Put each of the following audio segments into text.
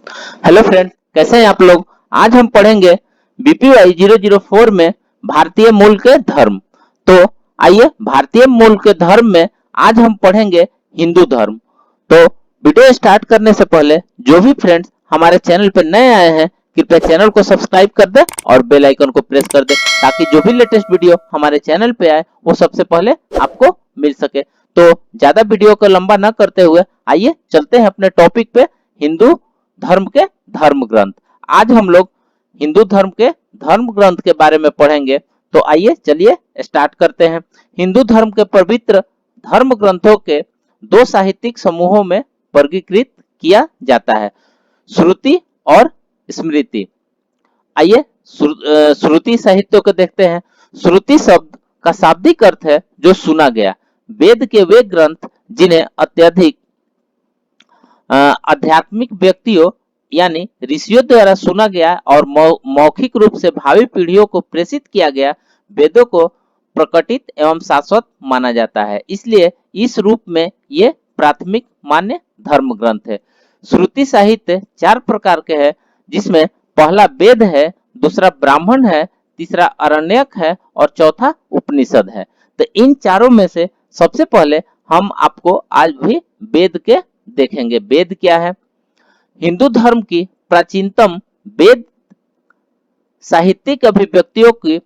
Hello friends, कैसे हैं आप लोग। आज हम पढ़ेंगे बीपीवाई 004 में भारतीय मूल के धर्म। तो आइए, भारतीय मूल के धर्म में आज हम पढ़ेंगे हिंदू धर्म। तो वीडियो स्टार्ट करने से पहले जो भी फ्रेंड्स हमारे चैनल पर नए आए हैं, कृपया चैनल को सब्सक्राइब कर दे और बेल आइकन को प्रेस कर दे, ताकि जो भी लेटेस्ट वीडियो हमारे चैनल पे आए वो सबसे पहले आपको मिल सके। तो ज्यादा वीडियो को लंबा न करते हुए आइए चलते हैं अपने टॉपिक पे, हिंदू धर्म के धर्म ग्रंथ। आज हम लोग हिंदू धर्म के धर्म ग्रंथ के बारे में पढ़ेंगे। तो आइए चलिए स्टार्ट करते हैं। हिंदू धर्म के पवित्र धर्म ग्रंथों के दो साहित्यिक समूहों में वर्गीकृत किया जाता है, श्रुति और स्मृति। आइए श्रुति साहित्य को देखते हैं। श्रुति शब्द का शाब्दिक अर्थ है जो सुना गया। वेद के वे ग्रंथ जिन्हें अत्यधिक आध्यात्मिक व्यक्तियों यानी ऋषियों द्वारा सुना गया और मौखिक रूप से भावी पीढ़ियों को प्रेषित किया गया, वेदों को प्रकटित एवं शाश्वत माना जाता है। इसलिए इस रूप में ये प्राथमिक मान्य धर्म ग्रंथ है। श्रुति साहित्य चार प्रकार के हैं, जिसमें पहला वेद है, दूसरा ब्राह्मण है, तीसरा अरण्यक है और चौथा उपनिषद है। तो इन चारों में से सबसे पहले हम आपको आज भी वेद के देखेंगे। वेद क्या है। हिंदू धर्म की प्राचीनतम वेद साहित्यिक अभिव्यक्तियों की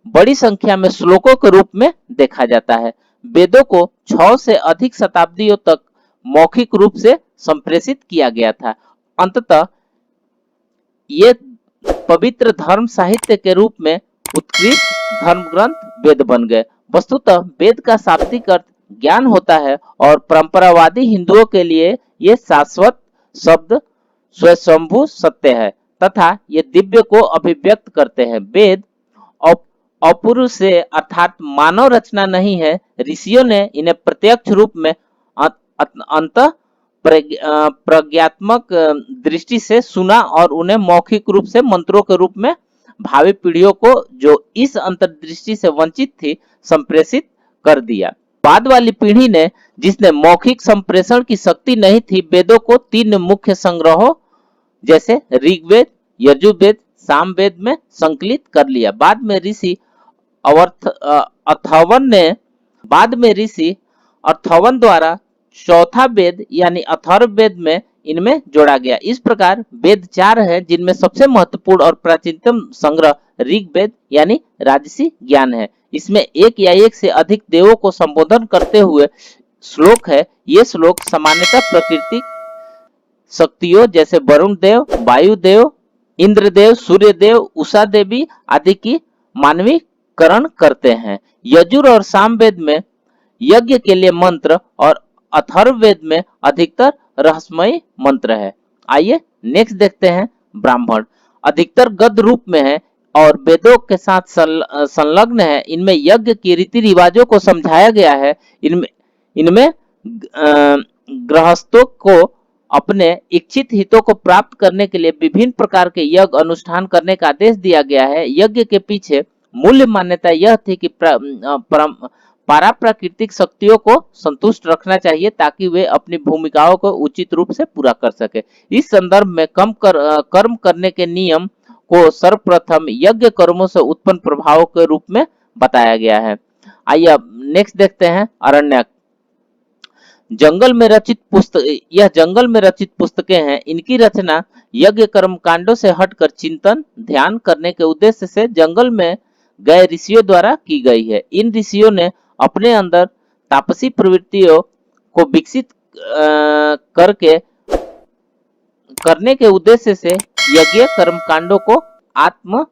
बड़ी संख्या में श्लोकों के रूप में देखा जाता है। वेदों को 6 से अधिक शताब्दियों तक मौखिक रूप से संप्रेषित किया गया था। अंततः ये पवित्र धर्म साहित्य के रूप में उत्कृष्ट धर्म ग्रंथ वेद बन गए। वस्तुतः वेद का शाब्दिक अर्थ ज्ञान होता है और परंपरावादी हिंदुओं के लिए ये शाश्वत शब्द स्वयंभू सत्य है तथा ये दिव्य को अभिव्यक्त करते हैं। वेद अपूर्व से अर्थात मानव रचना नहीं है। ऋषियों ने इन्हें प्रत्यक्ष रूप में अंत प्रज्ञात्मक दृष्टि से सुना और उन्हें मौखिक रूप से मंत्रों के रूप में भावी पीढ़ियों को जो इस अंतर्दृष्टि से वंचित थी संप्रेषित कर दिया। बाद वाली पीढ़ी ने, जिसने मौखिक संप्रेषण की शक्ति नहीं थी, वेदों को 3 मुख्य संग्रहों जैसे ऋग्वेद, यजुर्वेद, सामवेद में संकलित कर लिया। बाद में ऋषि अथर्वन द्वारा चौथा वेद यानी अथर्ववेद में इनमें जोड़ा गया। इस प्रकार वेद 4 है, जिनमें सबसे महत्वपूर्ण और प्राचीनतम संग्रह ऋग्वेद यानी राजसी ज्ञान है। इसमें एक या एक से अधिक देवों को संबोधन करते हुए श्लोक है। ये श्लोक सामान्यतः प्राकृतिक शक्तियों जैसे वरुण देव, वायु देव, इंद्रदेव, सूर्य देव, उषा देवी आदि की मानवीकरण करते हैं। यजुर और सामवेद में यज्ञ के लिए मंत्र और अथर्ववेद में अधिकतर रहस्यमयी मंत्र है। आइए नेक्स्ट देखते हैं। ब्राह्मण अधिकतर गद्य रूप में है और वेदों के साथ संलग्न है। इनमें यज्ञ की रीति रिवाजों को समझाया गया है। इनमें गृहस्थों को अपने इच्छित हितों को प्राप्त करने के लिए विभिन्न प्रकार के यज्ञ अनुष्ठान करने का आदेश दिया गया है। यज्ञ के पीछे मूल्य मान्यता यह थी कि पाराप्राकृतिक शक्तियों को संतुष्ट रखना चाहिए ताकि वे अपनी भूमिकाओं को उचित रूप से पूरा कर सके। इस संदर्भ में कर्म करने के नियम को सर्वप्रथम यज्ञ कर्मों से उत्पन्न प्रभावों के रूप में बताया गया है। आइए अब नेक्स्ट देखते हैं। अरण्यक जंगल में रचित पुस्तकें हैं। इनकी रचना यज्ञ कर्म कांडों से हटकर चिंतन ध्यान करने के उद्देश्य से जंगल में गए ऋषियों द्वारा की गई है। इन ऋषियों ने अपने अंदर तापसी प्रवृत्तियों को विकसित करने के उद्देश्य से यज्ञ कर्म कांडों को आत्म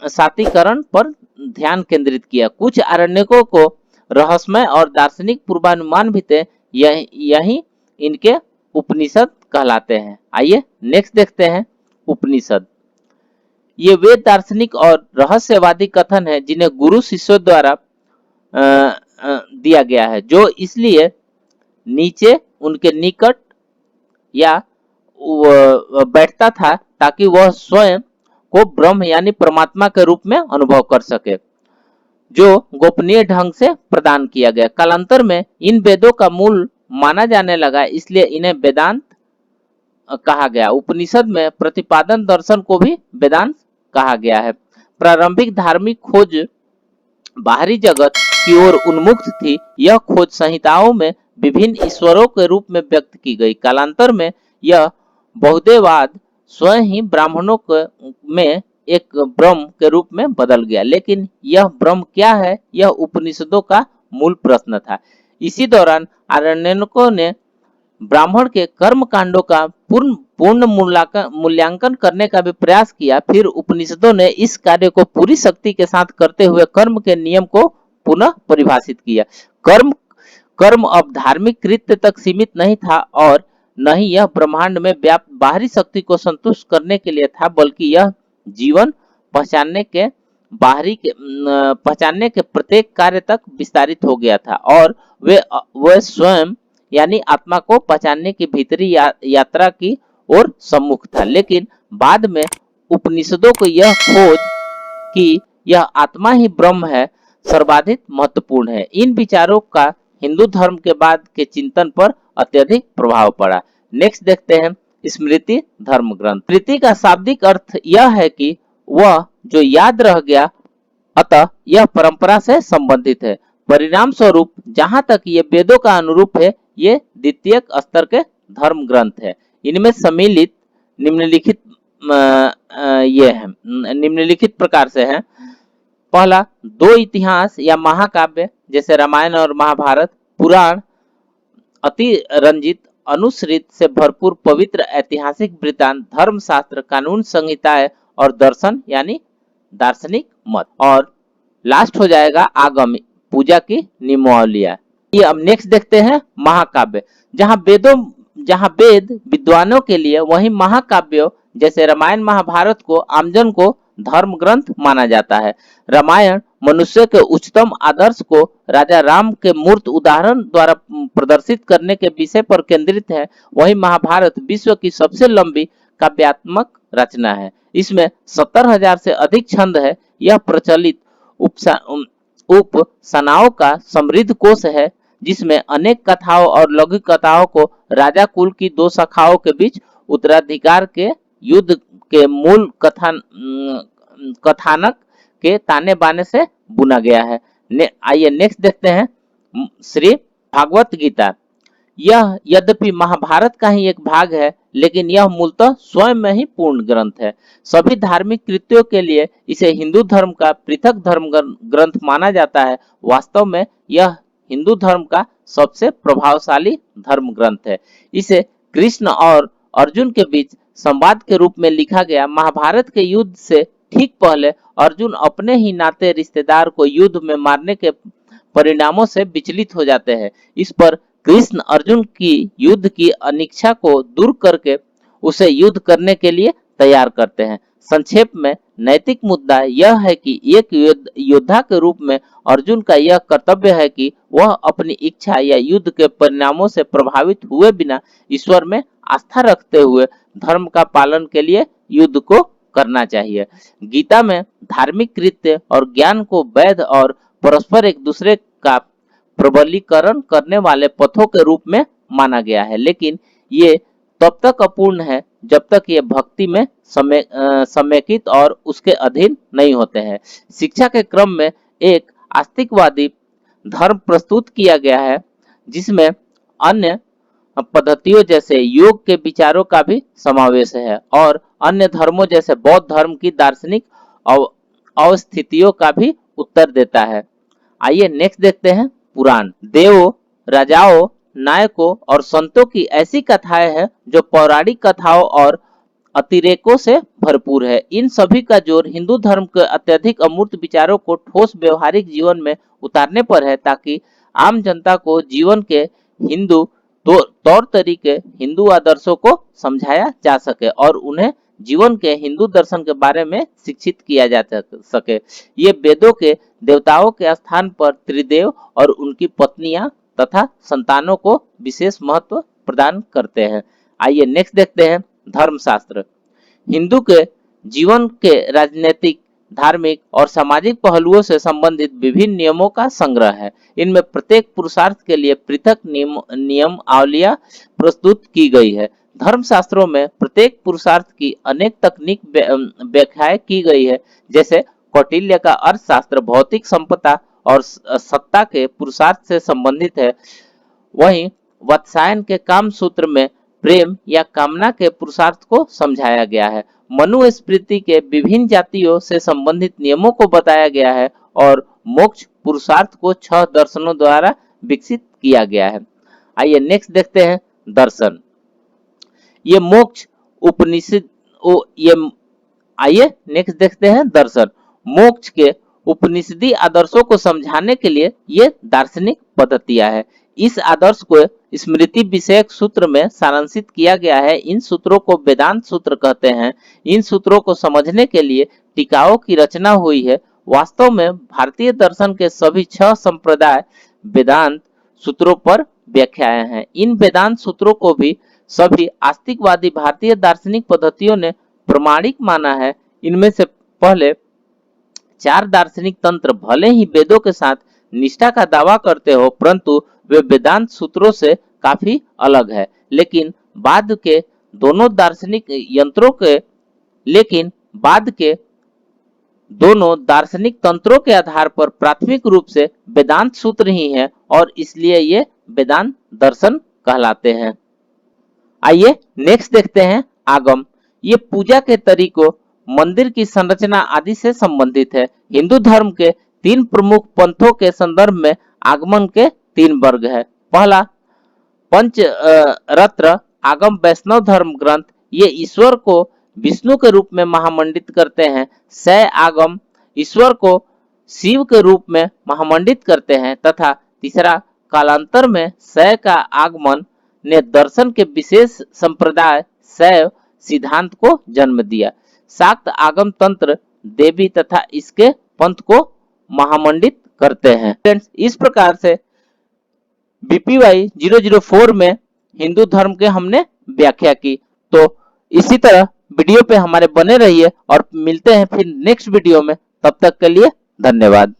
सातीकरण पर ध्यान केंद्रित किया। कुछ आरण्यकों को रहस्यमय और दार्शनिक पूर्वानुमान भी थे। यही इनके उपनिषद कहलाते हैं। आइए नेक्स्ट देखते हैं। उपनिषद ये वे दार्शनिक और रहस्यवादी कथन है जिन्हें गुरु शिष्यों द्वारा दिया गया है, जो इसलिए नीचे उनके निकट या बैठता था ताकि वह स्वयं को ब्रह्म यानी परमात्मा के रूप में अनुभव कर सके, जो गोपनीय ढंग से प्रदान किया गया। कालांतर में इन वेदों का मूल माना जाने लगा, इसलिए इन्हें वेदांत कहा गया। उपनिषद में प्रतिपादन दर्शन को भी वेदांत कहा गया है। प्रारंभिक धार्मिक खोज बाहरी जगत की ओर उन्मुक्त थी। यह खोज संहिताओं में विभिन्न ईश्वरों के रूप में व्यक्त की गई। कालांतर में यह बहुदेववाद स्वयं ही ब्राह्मणों में एक ब्रह्म के रूप में बदल गया। लेकिन यह ब्रह्म क्या है, यह उपनिषदों का मूल प्रश्न था। इसी दौरान आरण्यकों ने ब्राह्मण के कर्म कांडों का पूर्ण मूल्यांकन करने का भी प्रयास किया। फिर उपनिषदों ने इस कार्य को पूरी शक्ति के साथ करते हुए कर्म के नियम को पुनः परिभाषित किया। कर्म कर्म अब धार्मिक कृत्य तक सीमित नहीं था और न ही यह ब्रह्मांड में व्याप्त बाहरी शक्ति को संतुष्ट करने के लिए था, बल्कि यह जीवन पहचानने के प्रत्येक कार्य तक विस्तारित हो गया था और वे स्वयं यानी आत्मा को पहचानने की भीतरी यात्रा की ओर सम्मुख था। लेकिन बाद में उपनिषदों को यह खोज कि यह आत्मा ही ब्रह्म है सर्वाधिक महत्वपूर्ण है। इन विचारों का हिंदू धर्म के बाद के चिंतन पर अत्यधिक प्रभाव पड़ा। नेक्स्ट देखते हैं स्मृति धर्म ग्रंथ। स्मृति का शाब्दिक अर्थ यह है कि वह जो याद रह गया, अतः यह परंपरा से संबंधित है। परिणाम स्वरूप जहां तक ये वेदों का अनुरूप है, ये द्वितीय स्तर के धर्म ग्रंथ है। इनमें सम्मिलित निम्नलिखित ये है, निम्नलिखित प्रकार से है। पहला, दो इतिहास या महाकाव्य जैसे रामायण और महाभारत, पुराण, अति रंजित अनुश्रित से भरपूर पवित्र ऐतिहासिक वृत्तांत, धर्मशास्त्र, कानून संहिताएं और दर्शन यानी दार्शनिक मत। और लास्ट हो जाएगा आगम, पूजा की नियमावलियां। ये अब नेक्स्ट देखते हैं महाकाव्य। जहां वेद विद्वानों के लिए, वहीं महाकाव्यों जैसे रामायण महाभारत को आमजन को धर्म ग्रंथ माना जाता है। रामायण मनुष्य के उच्चतम आदर्श को राजा राम के मूर्त उदाहरण द्वारा प्रदर्शित करने के विषय पर केंद्रित है। वहीं महाभारत विश्व की सबसे लंबी काव्यात्मक रचना है। इसमें 70,000 से अधिक छंद है। यह प्रचलित उपसनाओं का समृद्ध कोश है, जिसमें अनेक कथाओं और लघु कथाओं को राजा कुल की दो शाखाओं के बीच उत्तराधिकार के युद्ध के मूल कथानक के ताने बाने से बुना गया है। आइए नेक्स्ट देखते हैं श्री भागवत गीता। यह यद्यपि महाभारत का ही एक भाग है, लेकिन यह मूलतः स्वयं में ही पूर्ण ग्रंथ है। सभी धार्मिक कृत्यों के लिए इसे हिंदू धर्म का पृथक धर्म ग्रंथ माना जाता है। वास्तव में यह हिंदू धर्म का सबसे प्रभावशाली धर्म ग्रंथ है। इसे कृष्ण और अर्जुन के बीच संवाद के रूप में लिखा गया। महाभारत के युद्ध से ठीक पहले अर्जुन अपने ही नाते रिश्तेदार को युद्ध में मारने के परिणामों से विचलित हो जाते हैं। इस पर कृष्ण अर्जुन की युद्ध की अनिच्छा को दूर करके उसे युद्ध करने के लिए तैयार करते हैं। संक्षेप में नैतिक मुद्दा यह है कि एक योद्धा के रूप में अर्जुन का यह कर्तव्य है कि वह अपनी इच्छा या युद्ध के परिणामों से प्रभावित हुए बिना ईश्वर में आस्था रखते हुए धर्म का पालन के लिए युद्ध को करना चाहिए। गीता में धार्मिक कृत्य और ज्ञान को वैध और परस्पर एक दूसरे का प्रबलीकरण करने वाले पथों के रूप में माना गया है, लेकिन ये तब तक अपूर्ण है जब तक ये भक्ति में समेकित और उसके अधीन नहीं होते हैं। शिक्षा के क्रम में एक आस्तिकवादी धर्म प्रस्तुत किया गया है, जिसमें अन्य पद्धतियों जैसे योग के विचारों का भी समावेश है और अन्य धर्मों जैसे बौद्ध धर्म की दार्शनिक अवस्थितियों का भी उत्तर देता है। आइए नेक्स्ट देखते हैं पुराण। देवों, राजाओं, नायकों और संतों की ऐसी कथाएं हैं जो पौराणिक कथाओं और अतिरेकों से भरपूर है। इन सभी का जोर हिंदू धर्म के अत्यधिक अमूर्त विचारों को ठोस व्यवहारिक जीवन में उतारने पर है, ताकि आम जनता को जीवन के हिंदू तौर तरीके, हिंदू आदर्शों को समझाया जा सके और उन्हें जीवन के हिंदू दर्शन के बारे में शिक्षित किया जा सके। ये वेदों के देवताओं के स्थान पर त्रिदेव और उनकी पत्नियां तथा संतानों को विशेष महत्व प्रदान करते हैं। आइए नेक्स्ट देखते हैं धर्मशास्त्र। हिंदू के जीवन के राजनीतिक, धार्मिक और सामाजिक पहलुओं से संबंधित विभिन्न नियमों का संग्रह है। इनमें प्रत्येक पुरुषार्थ के लिए पृथक नियमावलियां प्रस्तुत की गई है। धर्मशास्त्रों में प्रत्येक पुरुषार्थ की अनेक तकनीक व्याख्याएं की गई है, जैसे कौटिल्य का अर्थशास्त्र भौतिक संपदा और सत्ता के पुरुषार्थ से संबंधित है। वहीं वात्सायन के काम सूत्र में प्रेम या कामना के पुरुषार्थ को समझाया गया है। मनुस्मृति के विभिन्न जातियों से संबंधित नियमों को बताया गया है और मोक्ष पुरुषार्थ को 6 दर्शनों द्वारा विकसित किया गया है। आइए नेक्स्ट देखते हैं दर्शन। ये मोक्ष उपनिषद ये आइए नेक्स्ट देखते हैं दर्शन। मोक्ष के उपनिषदीय आदर्शों को समझाने के लिए ये दार्शनिक पद्धतियां है। इस आदर्श को स्मृति विषयक सूत्र में सारांशित किया गया है। इन सूत्रों को वेदांत सूत्र कहते हैं। इन सूत्रों को समझने के लिए टीकाओं की रचना हुई है। वास्तव में भारतीय दर्शन के सभी 6 संप्रदाय वेदांत सूत्रों पर व्याख्याएं हैं। इन वेदांत सूत्रों को भी सभी आस्तिकवादी भारतीय दार्शनिक पद्धतियों ने प्रमाणिक माना है। इनमें से पहले 4 दार्शनिक तंत्र भले ही वेदों के साथ निष्ठा का दावा करते हो, परंतु वे वेदांत सूत्रों से काफी अलग है। लेकिन बाद के दोनों दार्शनिक तंत्रों के आधार पर प्राथमिक रूप से वेदांत सूत्र ही है और इसलिए ये वेदांत दर्शन कहलाते हैं। आइए नेक्स्ट देखते हैं आगम। ये पूजा के तरीकों, मंदिर की संरचना आदि से संबंधित है। हिंदू धर्म के 3 प्रमुख पंथों के संदर्भ में आगमन के 3 वर्ग है। पहला पंचरत्र आगम वैष्णव धर्म ग्रंथ, ये ईश्वर को विष्णु के रूप में महामंडित करते हैं। शैव आगम ईश्वर को शिव के रूप में महामंडित करते हैं। तथा तीसरा कालांतर में शैव का आगमन ने दर्शन के विशेष संप्रदाय शैव सिद्धांत को जन्म दिया। शाक्त आगम तंत्र देवी तथा इसके पंथ को महामंडित करते हैं। फ्रेंड्स, इस प्रकार से BPY 004 में हिंदू धर्म के हमने व्याख्या की। तो इसी तरह वीडियो पे हमारे बने रहिए और मिलते हैं फिर नेक्स्ट वीडियो में। तब तक के लिए धन्यवाद।